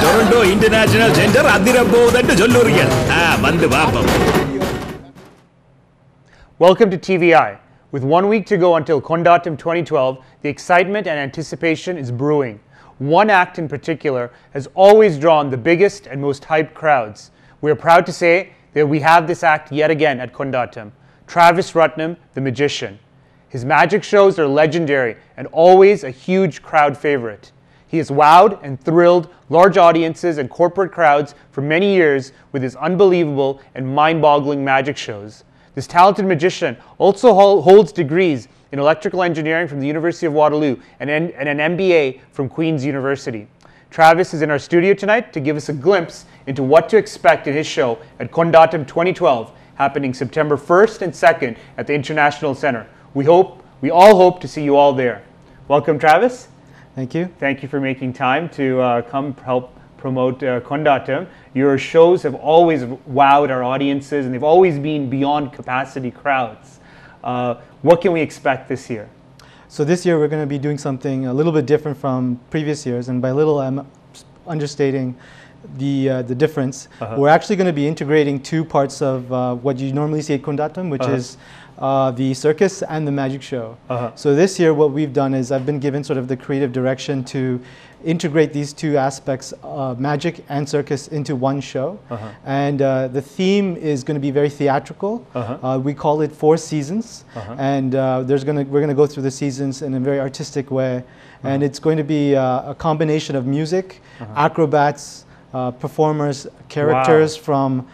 Toronto International Center Adirabodante Jollurigal. Vandu vaapam. Welcome to TVI. With 1 week to go until Kondatam 2012, the excitement and anticipation is brewing. One act in particular has always drawn the biggest and most hyped crowds. We are proud to say that we have this act yet again at Kondatam, Travis Ratnam, the magician. His magic shows are legendary and always a huge crowd favorite. He has wowed and thrilled large audiences and corporate crowds for many years with his unbelievable and mind-boggling magic shows. This talented magician also holds degrees in electrical engineering from the University of Waterloo and an MBA from Queen's University. Travis is in our studio tonight to give us a glimpse into what to expect in his show at Kondatam 2012, happening September 1st and 2nd at the International Center. We all hope to see you all there. Welcome, Travis. Thank you. Thank you for making time to come help promote Kondatam. Your shows have always wowed our audiences and they've always been beyond capacity crowds. What can we expect this year? So this year we're going to be doing something a little bit different from previous years, and by little I'm understating the difference. We're actually going to be integrating two parts of what you normally see at Kondatam, which is the circus and the magic show. So this year what we've done is I've been given sort of the creative direction to integrate these two aspects, magic and circus, into one show. And the theme is going to be very theatrical. We call it 4 seasons. And we're going to go through the seasons in a very artistic way. And it's going to be a combination of music, acrobats, performers, characters from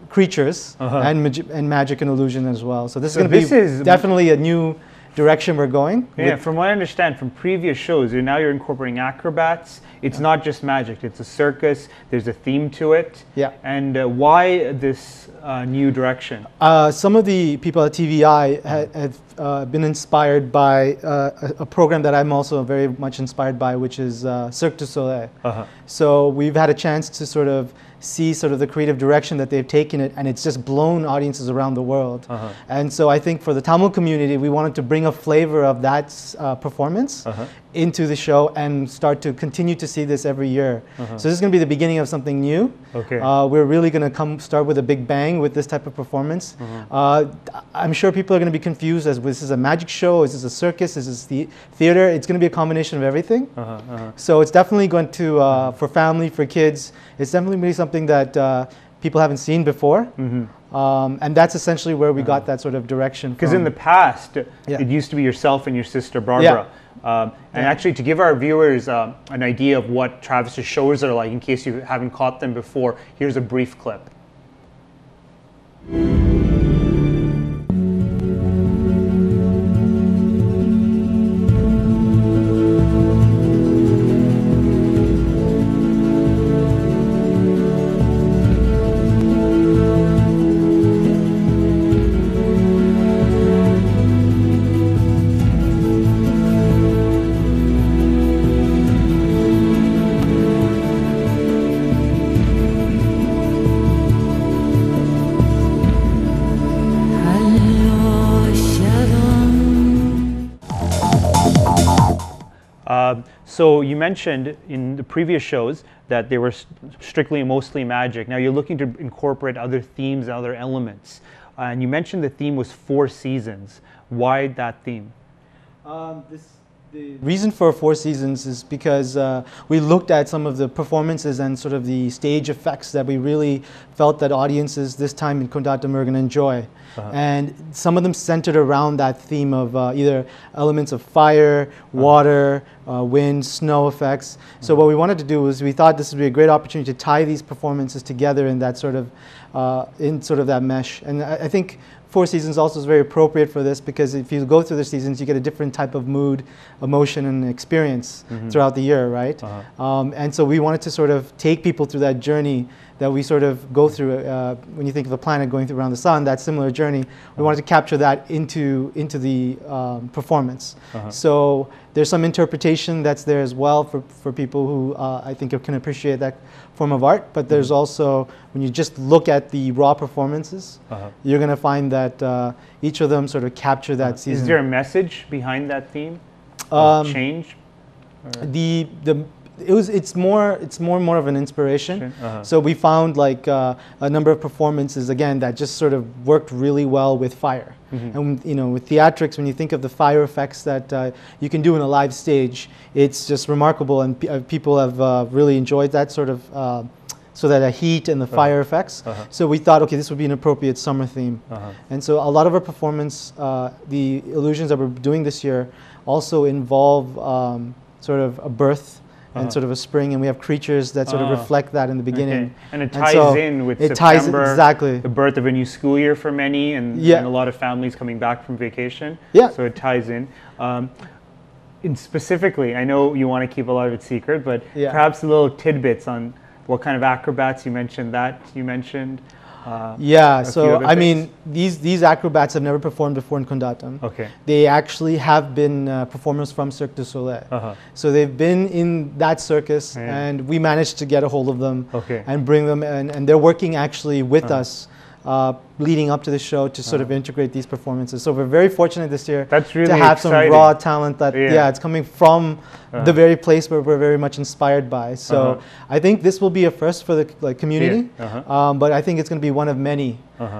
creatures, and magic and illusion as well. So this is going to be definitely a new direction we're going. Yeah, from what I understand from previous shows, now you're incorporating acrobats. It's not just magic, it's a circus, there's a theme to it. Yeah. And why this new direction? Some of the people at TVI have been inspired by a program that I'm also very much inspired by, which is Cirque du Soleil. So we've had a chance to sort of see sort of the creative direction that they've taken it, and it's just blown audiences around the world. And so I think for the Tamil community, we wanted to bring a flavor of that performance into the show and start to continue to see this every year. So this is going to be the beginning of something new. We're really going to start with a big bang with this type of performance. I'm sure people are going to be confused as this is a magic show, is this a circus, is this the theater? It's going to be a combination of everything. So it's definitely going to, for family, for kids, it's definitely going to be something that people haven't seen before. And that's essentially where we got that sort of direction from. Because in the past, it used to be yourself and your sister Barbara. And actually, to give our viewers an idea of what Travis's shows are like, in case you haven't caught them before, here's a brief clip. So you mentioned in the previous shows that they were strictly and mostly magic. Now you're looking to incorporate other themes and other elements. And you mentioned the theme was 4 seasons. Why that theme? The reason for 4 seasons is because we looked at some of the performances and sort of the stage effects that we really felt that audiences this time in Kondatam are going to enjoy. And some of them centered around that theme of either elements of fire, water, wind, snow effects. So what we wanted to do was we thought this would be a great opportunity to tie these performances together in that sort of that mesh. And I think 4 seasons also is very appropriate for this, because if you go through the seasons, you get a different type of mood, emotion, and experience throughout the year, right? And so we wanted to sort of take people through that journey that we sort of go through. When you think of a planet going through around the sun, that similar journey, we wanted to capture that into the performance. So there's some interpretation that's there as well for people who I think can appreciate that form of art, but there's also, when you just look at the raw performances, you're going to find that each of them sort of capture that season. Is there a message behind that theme of change? It's more of an inspiration. So we found like a number of performances again that just sort of worked really well with fire. And you know, with theatrics, when you think of the fire effects that you can do in a live stage, it's just remarkable, and people have really enjoyed that sort of. So that heat and the fire effects. So we thought, okay, this would be an appropriate summer theme. And so a lot of our performance, the illusions that we're doing this year, also involve sort of a birth and sort of a spring, and we have creatures that sort of reflect that in the beginning. Okay. And it ties in with September, exactly. the birth of a new school year for many, and a lot of families coming back from vacation. Yeah. So it ties in. Specifically, I know you want to keep a lot of it secret, but perhaps a little tidbits on what kind of acrobats you mentioned. So I mean, these acrobats have never performed before in Kondatam. Okay. They actually have been performers from Cirque du Soleil. So they've been in that circus, and we managed to get a hold of them and bring them, and they're working actually with us leading up to the show to sort of integrate these performances. So we're very fortunate this year to have exciting. some raw talent that, it's coming from the very place where we're very much inspired by. So I think this will be a first for the community, but I think it's going to be one of many.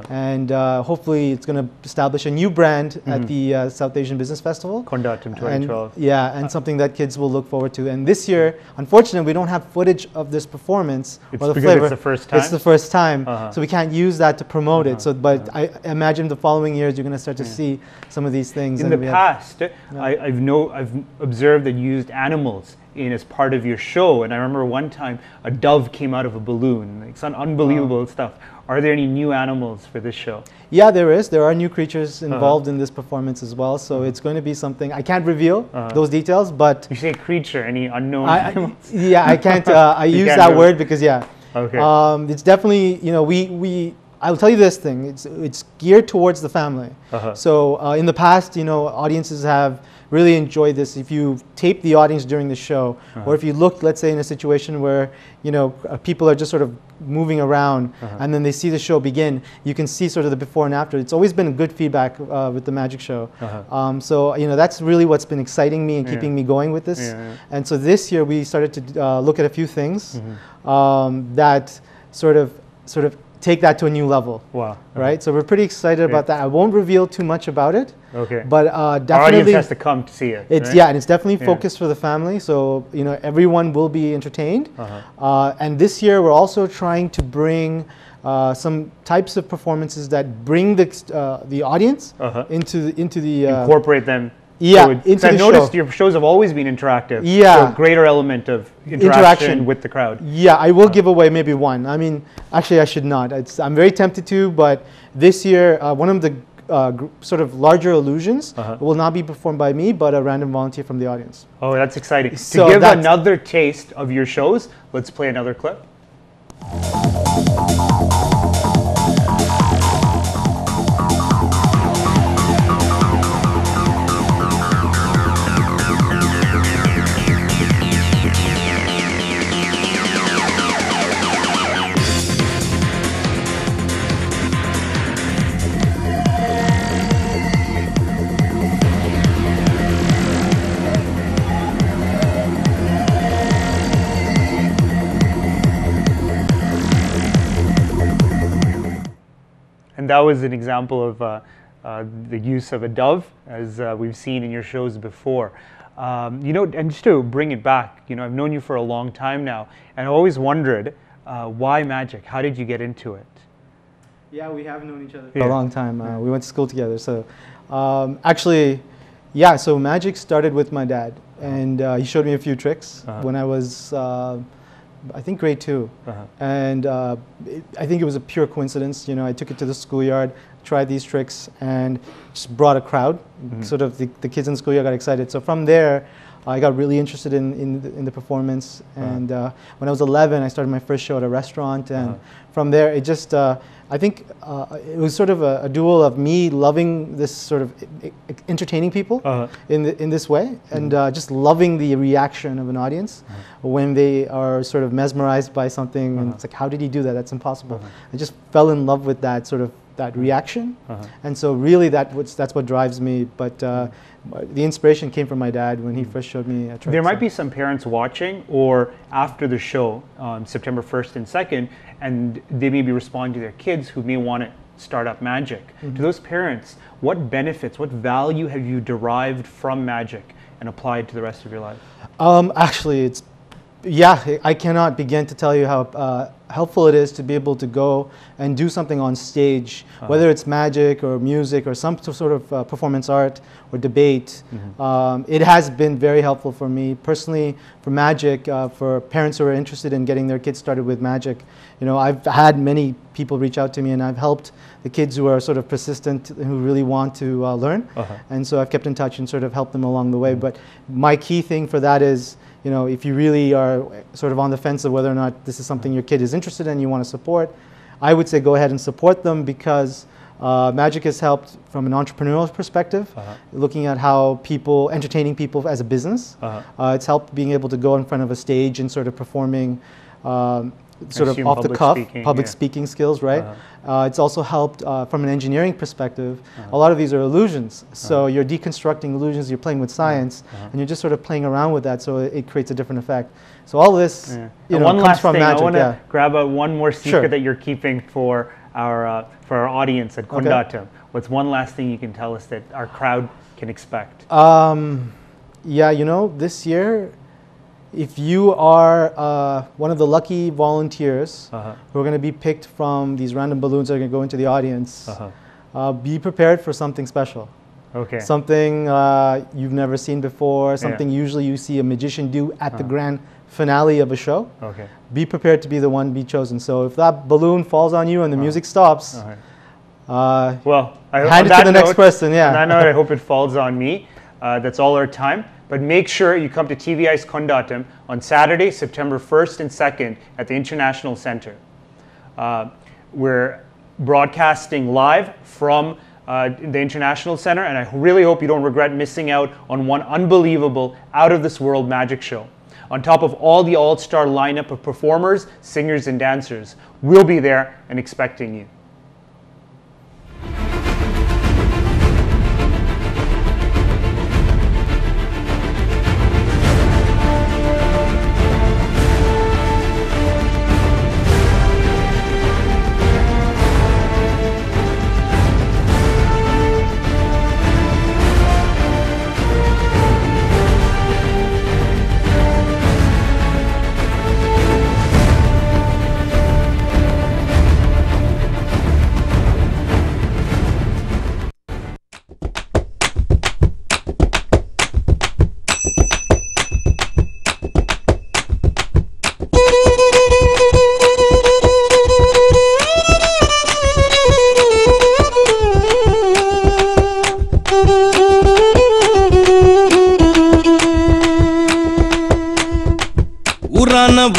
And hopefully it's going to establish a new brand at the South Asian Business Festival. Kondatam 2012. And something that kids will look forward to. And this year, unfortunately, we don't have footage of this performance or the because flavor. It's the first time? It's the first time. So we can't use that to promote it. So, but I imagine the following years you're going to start to see some of these things. In the past, I've observed that you used animals as part of your show, and I remember one time a dove came out of a balloon. It's unbelievable stuff. Are there any new animals for this show? Yeah, there is. There are new creatures involved in this performance as well. So it's going to be something I can't reveal those details, but you say creature, any unknown animals? Yeah, I can't. I use that word because okay. It's definitely, you know, I'll tell you this thing. It's geared towards the family. So in the past, you know, audiences have really enjoyed this. If you tape the audience during the show, or if you look, let's say, in a situation where, you know, people are just sort of moving around, and then they see the show begin, you can see sort of the before and after. It's always been good feedback with the magic show. So, you know, that's really what's been exciting me and keeping me going with this. And so this year we started to look at a few things that sort of take that to a new level. Wow. Right? So we're pretty excited about that. I won't reveal too much about it. Okay. But definitely, our audience has to come to see it. It's right? and it's definitely focused for the family. So, you know, everyone will be entertained. And this year we're also trying to bring some types of performances that bring the audience into the incorporate them. Yeah, into I've noticed your shows have always been interactive. Yeah. So a greater element of interaction with the crowd. Yeah, I will give away maybe one. I mean, actually I should not. I'm very tempted to, but this year one of the sort of larger illusions will not be performed by me, but a random volunteer from the audience. Oh, that's exciting. So to give another taste of your shows, let's play another clip. And that was an example of the use of a dove, as we've seen in your shows before. You know, and just to bring it back, you know, I've known you for a long time now, and I always wondered, why magic? How did you get into it? Yeah, we have known each other for a long time. We went to school together. So actually, yeah, so magic started with my dad, and he showed me a few tricks when I was I think grade 2, and I think it was a pure coincidence. You know, I took it to the schoolyard, tried these tricks, and just brought a crowd. Sort of the kids in the schoolyard got excited. So from there, I got really interested in the performance, and when I was 11, I started my first show at a restaurant, and from there it just I think it was sort of a duel of me loving this sort of entertaining people in this way, and just loving the reaction of an audience when they are sort of mesmerized by something, and it's like, how did he do that? That's impossible. I just fell in love with that sort of that reaction, and so really that's what drives me. But the inspiration came from my dad when he first showed me. There might be some parents watching or after the show on September 1st and 2nd, and they may be responding to their kids who may want to start up magic. To those parents, what benefits, what value have you derived from magic and applied to the rest of your life? Actually, I cannot begin to tell you how helpful it is to be able to go and do something on stage, whether it's magic or music or some sort of performance art or debate. It has been very helpful for me personally. For magic, for parents who are interested in getting their kids started with magic, I've had many people reach out to me, and I've helped the kids who are sort of persistent, who really want to learn, and so I've kept in touch and sort of helped them along the way. But my key thing for that is, if you really are sort of on the fence of whether or not this is something your kid is interested in, you want to support, I would say go ahead and support them, because magic has helped from an entrepreneurial perspective, looking at how entertaining people as a business. It's helped being able to go in front of a stage and sort of performing sort of off the cuff public speaking skills, right? It's also helped from an engineering perspective. A lot of these are illusions, so you're deconstructing illusions, you're playing with science, and you're just sort of playing around with that, so it creates a different effect. So all of this comes from magic. I want to grab one more secret that you're keeping for our audience at Kondatam. What's one last thing you can tell us that our crowd can expect? This year, if you are one of the lucky volunteers who are going to be picked from these random balloons that are going to go into the audience, be prepared for something special. Okay. Something you've never seen before, something usually you see a magician do at the grand finale of a show. Okay. Be prepared to be the one be chosen. So if that balloon falls on you and the music stops, hand it to the next person. Yeah. On that note, I hope it falls on me. That's all our time. But make sure you come to TVI's Kondatam on Saturday, September 1st and 2nd at the International Center. We're broadcasting live from the International Center, and I really hope you don't regret missing out on one unbelievable, out-of-this-world magic show. On top of all the all-star lineup of performers, singers, and dancers, we'll be there and expecting you.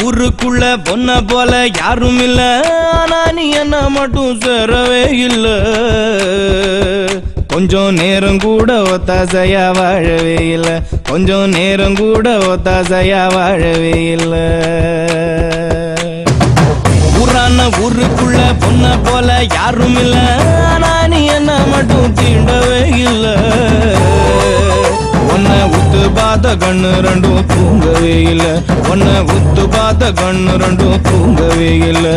ஊருக்குள்ள பொன்ன போல யாரும் இல்ல, ஆனா நீ என்ன மட்டும் சேரவே இல்ல. கொஞ்சம் நேரம் கூட ஒத்தாசையா வாழவே இல்ல, கொஞ்சம் நேரம் கூட ஒத்தாசையா வாழவே இல்ல. ஊருக்குள்ள பொன்ன போல யாரும் இல்ல, ஆனா நீ என்ன மட்டும் தீண்டவே இல்ல. உன்னை உத்து பார்த்த கண்ணு ரெண்டும் தூங்கவே இல்ல, உன்னை உத்து பார்த்த கண்ணு ரெண்டும் தூங்கவே இல்ல.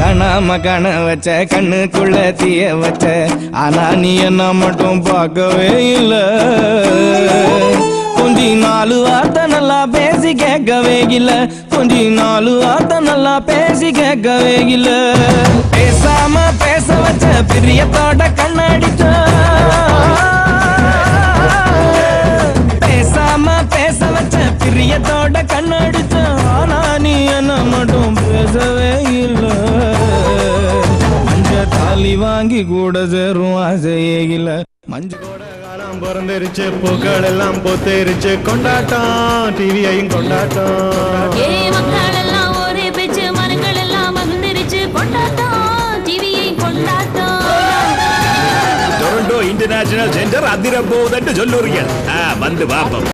கணாம கண வச்ச கண்ணுக்குள்ள தீய வச்ச, ஆனா நீ என்ன மட்டும் பார்க்கவே இல்ல. கொஞ்சி 4 வார்த்தை நல்லா பேசி கேட்கவே இல்ல, கொஞ்சி 4 வார்த்தை நல்லா பேசி கேட்கவே இல்ல. பேசாம பேச வச்ச பிரியத்தோட கண்ணடிச்ச, பிரியத்தோட கண்ணடிச்ச ஆனா நீ என்ன மட்டும் பேசவே இல்லை மஞ்ச தாலி வாங்கி கூட சேரும் ஆசையே இல்லை மஞ்சு கூட காலம் பிறந்திருச்சு பூக்கள் எல்லாம் பொத்திருச்சு கொண்டாட்டம் டிவியையும் கொண்டாட்டம் மக்கள் எல்லாம் ஒரே பேச்சு மரங்கள் எல்லாம் வந்துருச்சு கொண்டாட்டம் டிவியை கொண்டாட்டம் டொரண்டோ இன்டர்நேஷனல் சென்டர் அதிர போகுதுன்னு சொல்லுறீங்க வந்து பாப்போம்